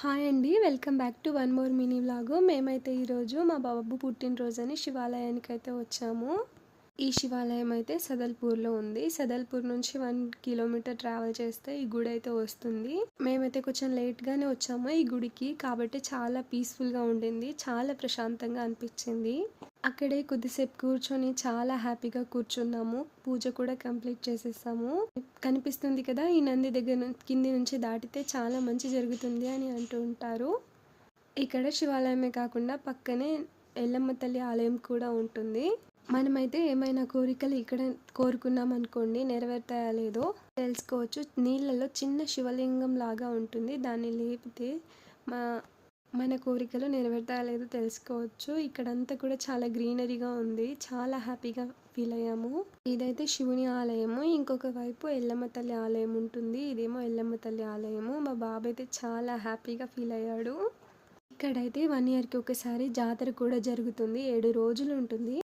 Hi అండి. Welcome back to one more mini vlog. మేమైతే ఈరోజు మా బాబు పుట్టినరోజని శివాలయానికైతే వచ్చాము. ఈ శివాలయం అయితే సదల్పూర్లో ఉంది. సదల్పూర్ నుంచి 1 కిలోమీటర్ ట్రావెల్ చేస్తే ఈ గుడి అయితే వస్తుంది. మేమైతే కొంచెం లేట్గానే వచ్చాము ఈ గుడికి, కాబట్టి చాలా పీస్ఫుల్గా ఉండింది, చాలా ప్రశాంతంగా అనిపించింది. అక్కడే కొద్దిసేపు కూర్చొని చాలా హ్యాపీగా కూర్చున్నాము. పూజ కూడా కంప్లీట్ చేసేసాము. కనిపిస్తుంది కదా, ఈ నంది దగ్గర కింది నుంచి దాటితే చాలా మంచి జరుగుతుంది అని అంటూ ఉంటారు. ఇక్కడ శివాలయమే కాకుండా పక్కనే ఎల్లమ్మ తల్లి ఆలయం కూడా ఉంటుంది. మనమైతే ఏమైనా కోరికలు ఇక్కడ కోరుకున్నాం అనుకోండి, నెరవేరుతాయా లేదో తెలుసుకోవచ్చు. నీళ్ళలో చిన్న శివలింగం లాగా ఉంటుంది, దాన్ని లేపితే మన కోరికలు నెరవేరుతాయా లేదో తెలుసుకోవచ్చు. ఇక్కడంతా కూడా చాలా గ్రీనరీగా ఉంది, చాలా హ్యాపీగా ఫీల్ అయ్యాము. ఇదైతే శివుని ఆలయము, ఇంకొక వైపు ఎల్లమ్మ తల్లి ఆలయం ఉంటుంది. ఇదేమో ఎల్లమ్మ తల్లి ఆలయము. మా బాబు అయితే చాలా హ్యాపీగా ఫీల్ అయ్యాడు. ఇక్కడైతే 1 ఇయర్కి ఒకసారి జాతర కూడా జరుగుతుంది, 7 రోజులు ఉంటుంది.